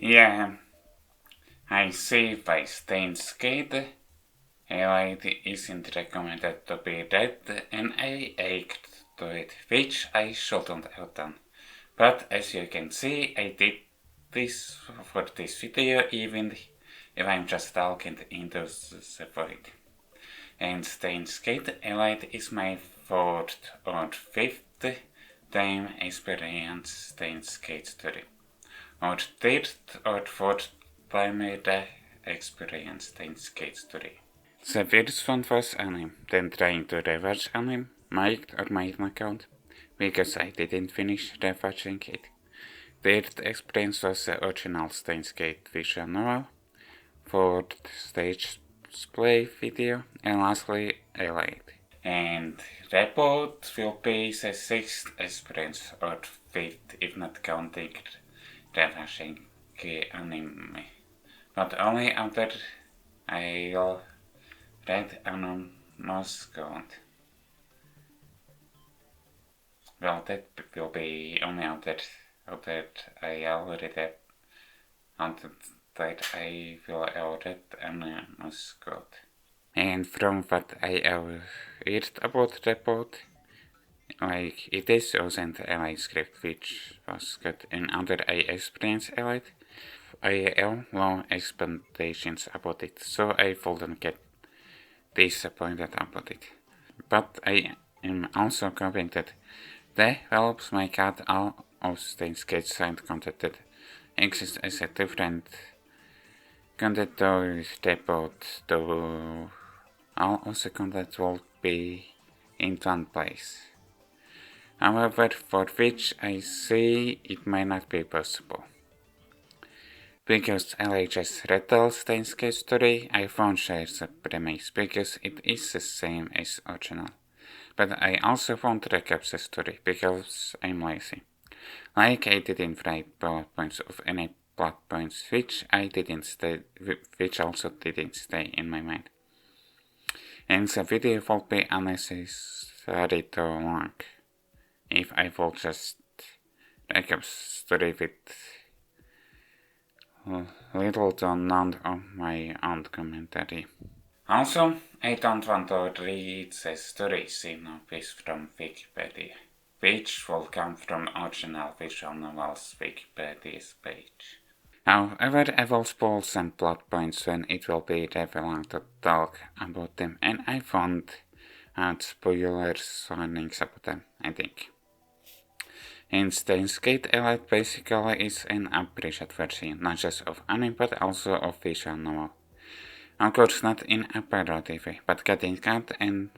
Yeah, I see by Steins highlight isn't recommended to be read, and I aced to it, which I shouldn't have done. But as you can see, I did this for this video, even if I'm just talking into the void. And Steins highlight is my fourth or fifth time experience Steins 3. Or third or fourth time I experienced Steins 3. The first one was anime, then trying to rewatch anime, might or might not count, because I didn't finish rewatching it. Third experience was the original Steins Gate visual novel, fourth stage play video, and lastly a light. And report will be the sixth experience or fifth if not counting rewatching anime. Not only after I'll read anonymous count. Well, that will be only after I already read, after that I will read anonymous count. And from what I have heard about the report, like it is wasn't a light script which was good in other I experience allied. I have low expectations about it, so I wouldn't get disappointed about it. But I am also convinced that the developers make out all of the sketch side content that exists as a different content to report to all of the content will be in one place. However, for which I see it may not be possible. Because I just retells the sketch story, I won't share the premise because it is the same as original. But I also won't recap the story because I'm lazy. Like I didn't write bullet points of any plot points which also didn't stay in my mind. And the video will be unnecessarily too long if I will just recap story with little to none of my own commentary. Also, I don't want to read the story synopsis from Wikipedia, which will come from original visual novels Wikipedia's page. However, I will spoil some plot points when it will be relevant to talk about them, and I won't add spoilers warnings about them, I think. And Steins Gate Elite basically is an abridged version, not just of anime but also of visual novel. Of course not in a parody way, but getting cut and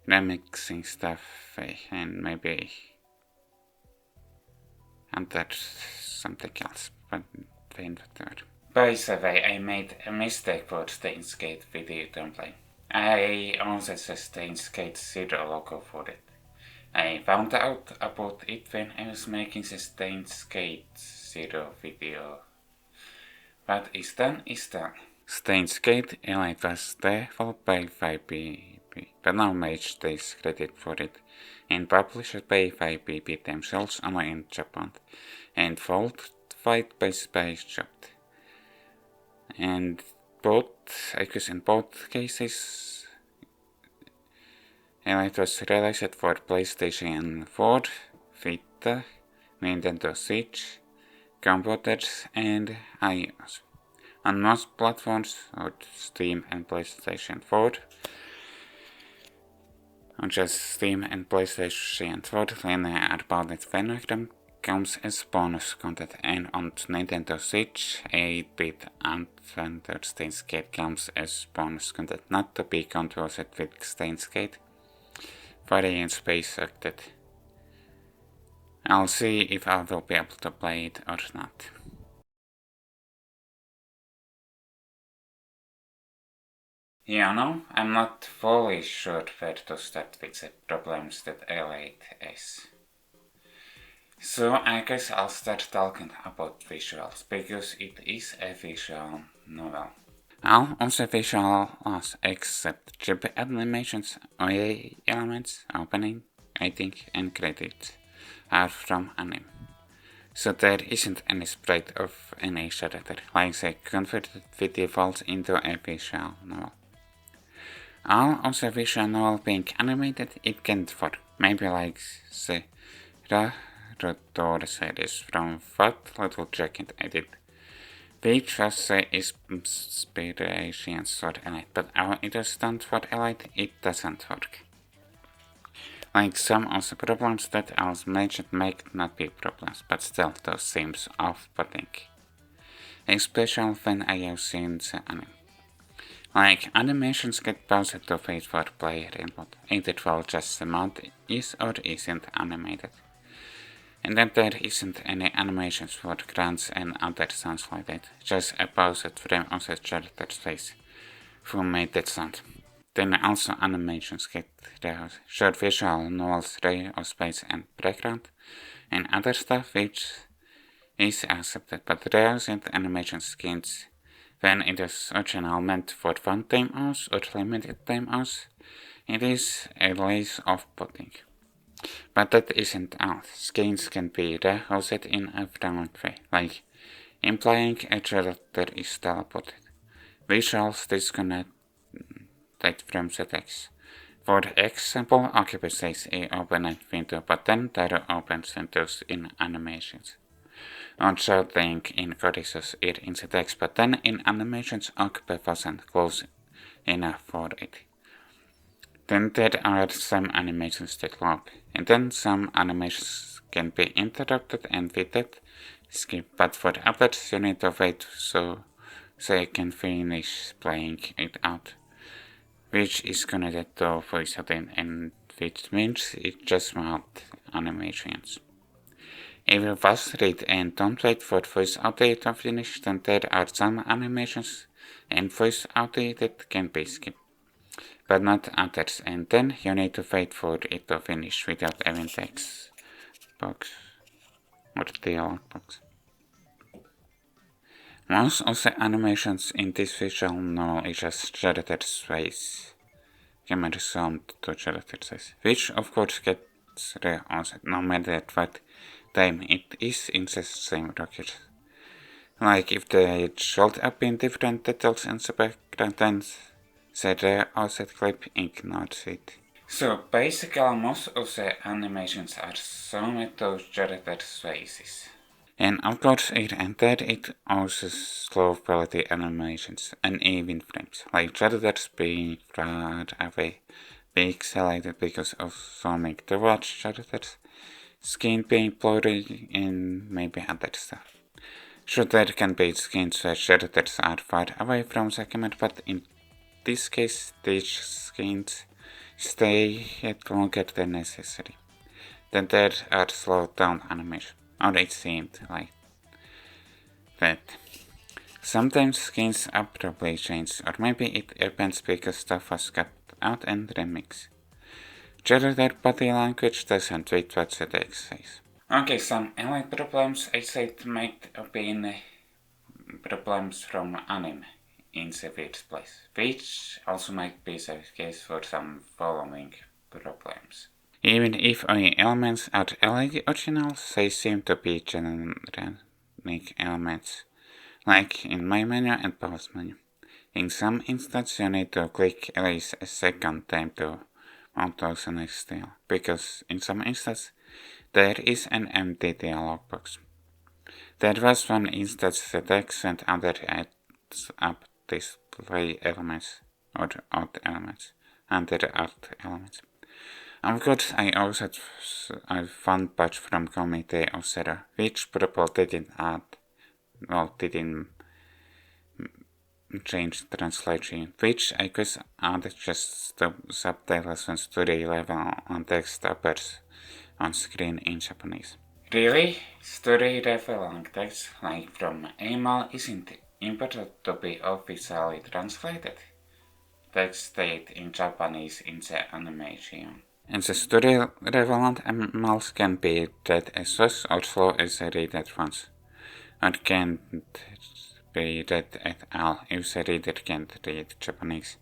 remixing stuff and maybe that's something else, but whatever. By the way, I made a mistake for Steins Gate video template. I also the Steins Gate 0 logo for it. I found out about it when I was making the Steins Gate 0 video. What is done is done. Steins Gate Elite was developed by 5BB, but now Mage takes credit for it, and published by 5BB themselves only in Japan, and worldwide by Space Dropped. And I guess in both cases, Elite was released for PlayStation 4, Vita, Nintendo Switch, computers, and iOS. On most platforms, or Steam and PlayStation 4, or just Steam and PlayStation 4, linear bounded Venom comes as bonus content, and on Nintendo Switch, 8-bit Adventure Steins Gate comes as bonus content, not to be confused with Steins Gate, Fire Space Octet. I'll see if I will be able to play it or not. You know, I'm not fully sure where to start with the problems that Elite is. So I guess I'll start talking about visuals, because it is a visual novel. All of the visuals except chibi animations, OA elements, opening, writing, and credits are from anime. So there isn't any sprite of any character, like they converted the default into a visual novel. All of the visual novel being animated, it can't work. Maybe like the Naruto series from What Little Jacket edit, which was the inspiration for Elite, but our it does not for Elite, it doesn't work. Like some of the problems that I was mentioned might not be problems, but still those seems off-putting. Especially when I have seen the anime. Like, animations get paused to wait for player input, either while just the mod is or isn't animated. And then there isn't any animations for grunts and other sounds like that, just a paused frame of the character's face, who made that sound. Then also animations get reused, short visual novels, ray of space and background, and other stuff which is accepted, but reused animation skins when it is original meant for one time use or limited time use, it is a less off-putting. But that isn't all. Skins can be reused in a wrong way, like implying a character is teleported. Visuals disconnect from the text. For example, Occupy says a open window, but then there opens windows in animations. Or shouting in Codices it in the text, but then in animations Occupy wasn't close enough for it. Then there are some animations that loop, and then some animations can be interrupted and with that skip, but for others you need to wait so they can finish playing it out, which is connected to voice output and which means it's just mild animations. If you fast read and don't wait for voice output to finish, then there are some animations and voice output that can be skipped, but not others, and then you need to wait for it to finish without having text box or dialog box. Most of the animations in this visual novel is just character's face, camera sound to character's face, which of course gets reused no matter what time it is in the same rocket. Like if they should have been different details in the background, then the reused clip ignores it. So basically most of the animations are shown to characters' faces. And of course and there it also slow quality animations and even frames, like characters being far away, pixelated because of zooming towards characters, skin being blurry, and maybe other stuff. Sure, there can be skins where characters are far away from the camera, but in this case these skins stay yet longer than necessary. Then there are slowed down animations, or it seemed like that. Sometimes skins abruptly change, or maybe it happens because stuff was cut out and remixed. Character body language doesn't fit what the text says. Okay, some Elite problems I said might have been problems from anime in the first place, which also might be the case for some following problems. Even if only elements are Elite originals, they seem to be generic elements, like in my menu and pause menu. In some instances you need to click erase a second time to mount those next style, because in some instances there is an empty dialog box. There was one instance the text and other adds up display elements or odd elements under art elements. Of course, I also had a fun patch from Committee of Zero, which probably didn't change translation, which I guess added just the subtitles when story level on text appears on screen in Japanese. Really? Story level on text, like from email, isn't important to be officially translated? Text stayed in Japanese in the animation. And the story relevant emails can be read as fast or slow as they read at once, or can't be read at all if the reader can't read Japanese,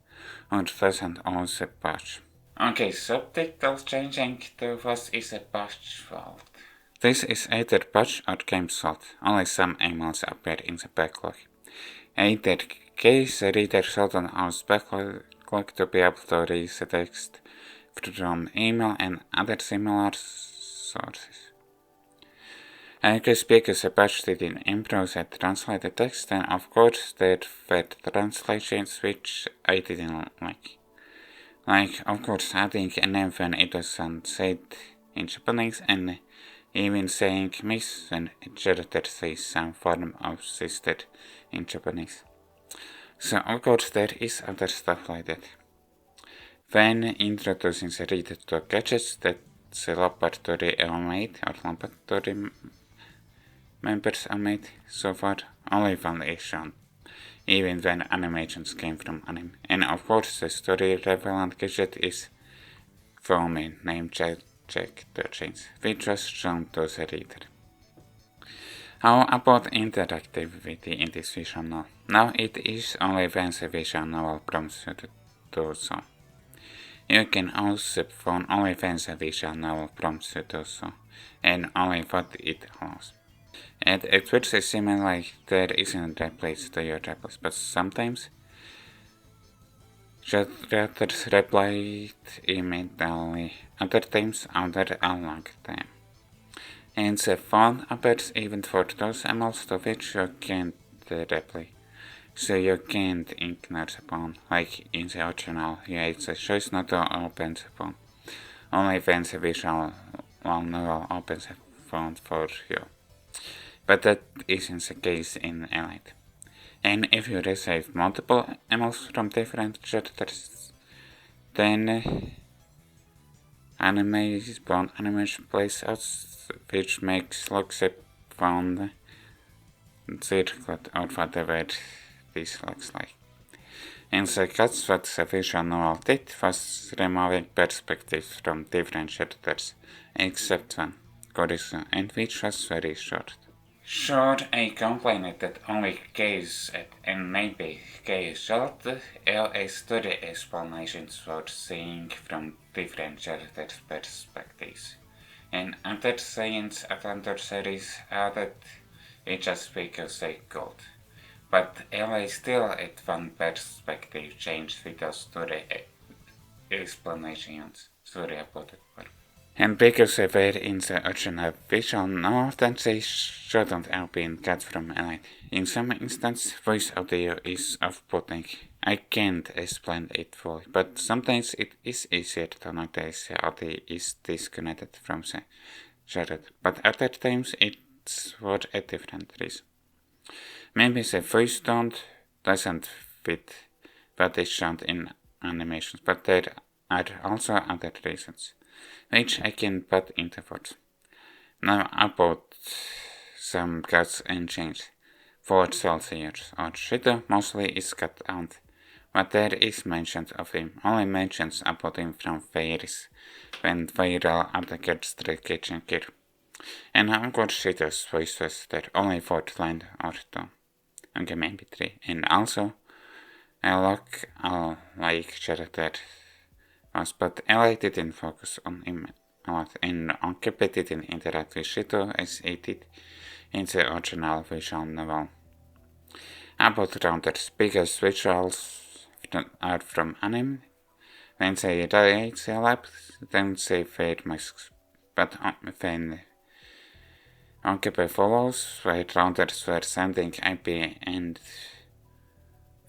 or doesn't own the patch. Okay, subtitles changing too fast is a patch fault. This is either patch or game solved. Only some emails appear in the backlog. Either case, the reader shouldn't use backlog to be able to read the text from email and other similar sources. Guess because the patch didn't improve the translated text, then of course there were translations which I didn't like. Like, of course, adding a name when it wasn't said in Japanese and even saying miss when character says some form of sister in Japanese. So, of course, there is other stuff like that. When introducing the reader to gadgets that the laboratory made or laboratory members are made, so far only one is shown, even when animations came from anime. And of course the story relevant gadget is foamy named Jack the Chains, which was shown to the reader. How about interactivity in this visual novel? Now it is only when the visual novel prompts you to do so. You can use the phone only when the visual novel prompts you to do so, and only what it allows. And it would seem like there isn't a place to your replies, but sometimes readers replied immediately, other times after a long time. And the phone appears even for those emails to which you can't reply, so you can't ignore the phone. Like in the original, you had the choice not to open the phone, only when the visual novel opens the phone for you. But that isn't the case in Elite. And if you receive multiple emails from different characters, then animation plays out, which makes looks the phone circlet or whatever this looks like. In the case what the visual novel did was removing perspectives from different characters, except one, Korisu, and which was very short. Sure, I complained that only case and maybe case short LA story explanations for seeing from different characters' perspectives. And other science adventure series added it just because they could. But LA still at one perspective changed without story explanations. Sorry about it. And because they were in the original visual novel, then they shouldn't have been cut from Elite. In some instances, voice audio is off-putting. I can't explain it fully, but sometimes it is easier to notice the audio is disconnected from the character, but other times it's for a different reason. Maybe the voice tone doesn't fit what is shown in animations, but there are also other reasons, which I can put into words. Now about some cuts and changes. For Celsius or Shito mostly is cut out. What there is mentioned of him, only mentions about him from fairies, when viral attacks the kitchen kid. And of course Shito's voice was there only for line or two. Okay, maybe three. And also, I like character was, but Eli didn't focus on him a lot, and Onkepe didn't interact with Shito as he did in the original visual novel. About Rounders, because visuals are from anime, when they radiate the lab, then they fade masks. But when Onkepe follows, where Rounders were sending IP and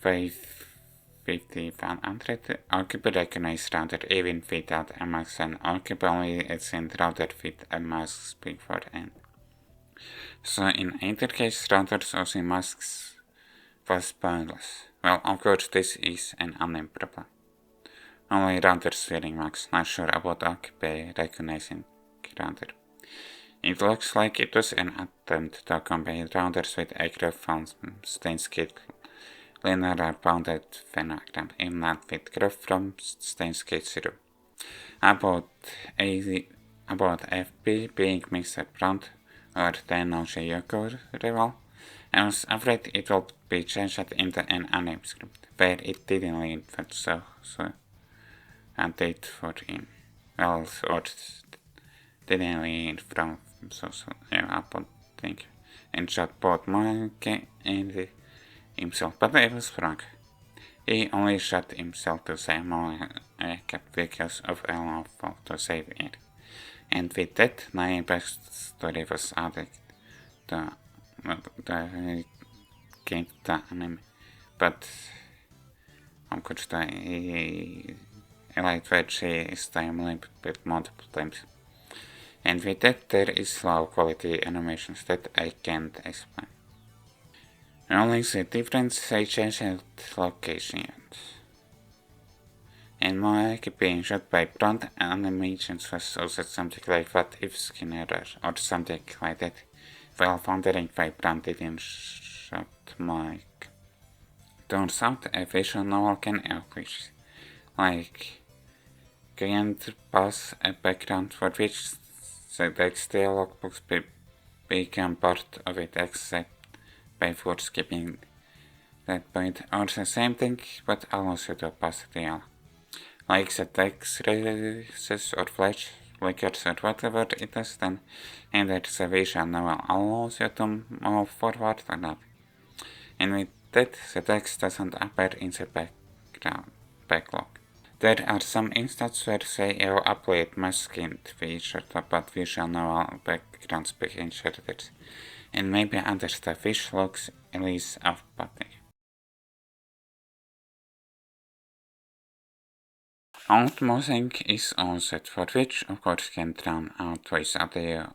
5100, Onkepe recognized Rounder even without a mask, and Onkepe only sent Rounder with a mask beforehand. So in either case, Rounders using masks was pointless. Well, of course, this is an anime problem. Only Rounders wearing masks, not sure about Onkepe recognizing Rounder. It looks like it was an attempt to combine Rounders with a graph from Steins kit linear bounded phenogram, and not with graph from Steins kit 0. About FP being Mr. Brown or Tennoji Yoko rival, I was afraid it would be changed into an anime script, where it didn't lead so and did for him. Well, or didn't lead from uploading and shot both Mike and himself, but it was Frank. He only shot himself to save Malek because of a love to save it. And with that, my best story was added to the game the anime. But could I lightweight is time limit with multiple times. And with that, there is low quality animations that I can't explain. Only the difference I changed locations. And Malek being shot by front animations was also something like what if skin error or something like that. While wondering why Brand didn't shot Malek. Turns out a visual novel can accomplish. Like, can't pass a background for which the text dialogue books become part of it except by force skipping that point, or the same thing but allows you to pass the dialogue. Like the text races or flash flickers or whatever it is, then either the visual novel allows you to move forward or not. And with that, the text doesn't appear in the backlog. There are some instances where they will upload masked features but visual novel backgrounds behind shaders, and maybe others the fish looks at least off-putting. Outmousing is on set for which of course can drown out voice audio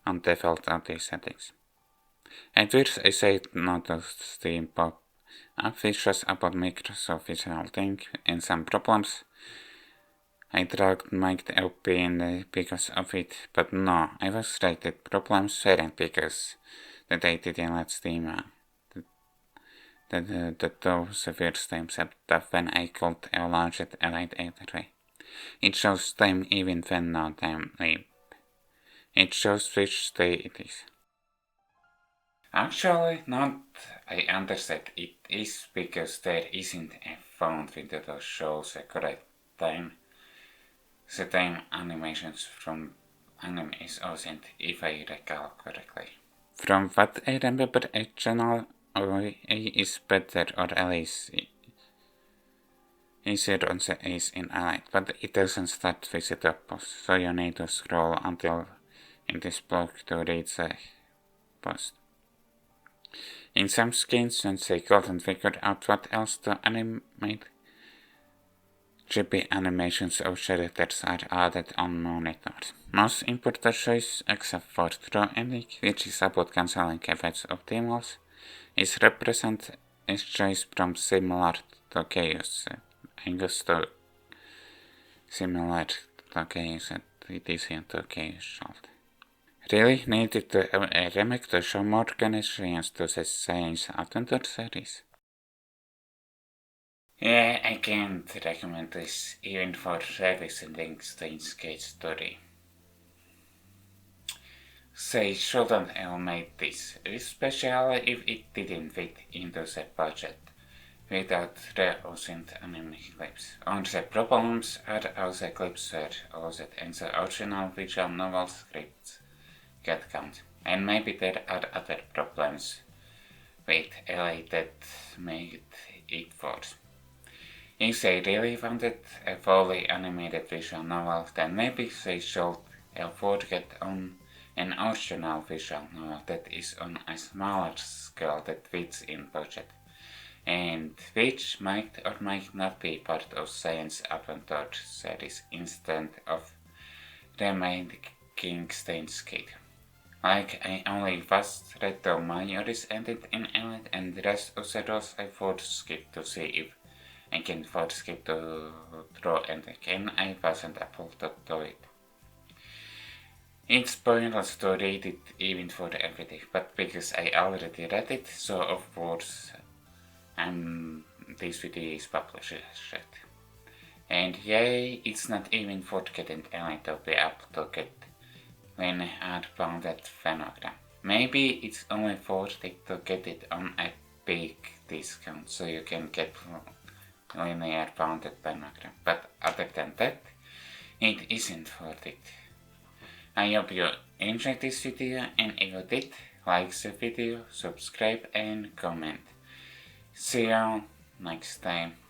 on default audio settings. At first I said not to Steam pop up features about Microsoft Visual Thing and some problems. I dragged Mike up in because of it, but no, I was right that problems weren't because that I didn't let Steam that those severe times that when I could launch it right either way. It shows time even when no time leap. It shows which day it is. Actually, not I understand it is because there isn't a font window that shows the correct time. The time animations from anime is ausent if I recall correctly. From what I remember, a channel is better or at least easier on the Ace in Allied, but it doesn't start with the top post, so you need to scroll until in this block to read the post. In some skins, since they couldn't figure out what else to animate, chippy animations of shaders are added on monitors. Most important choice, except for True Ending, which is about cancelling effects of demos, is represent as choice from similar to chaos. Angus to similar to chaos and it is into chaos shot. Really needed a remake to show more connections to the Steins Adventure series. Yeah, I can't recommend this even for revisiting Steins Gate story. They shouldn't have made this, especially if it didn't fit into the budget, without reusing anime clips. All the problems are how the clips were used and the original visual novel scripts get count. And maybe there are other problems with LA that made it worse. If they really wanted a fully animated visual novel, then maybe they should have worked on an original visual novel that is on a smaller scale that fits in budget, and which might or might not be part of Science Adventure series instead of remaking Steins Gate. Like I only fast read the Majoris ended in Elite and the rest of the roles I force skip to see if I can force skip to draw and again I wasn't able to do it. It's pointless to read it even for everything, but because I already read it, so of course this video is published. And yay, it's not even worth getting Elite to be able to get linear bounded phenogram. Maybe it's only worth it to get it on a big discount so you can get linear bounded phenogram, but other than that, it isn't worth it. I hope you enjoy this video, and if you did, like the video, subscribe and comment. See you next time.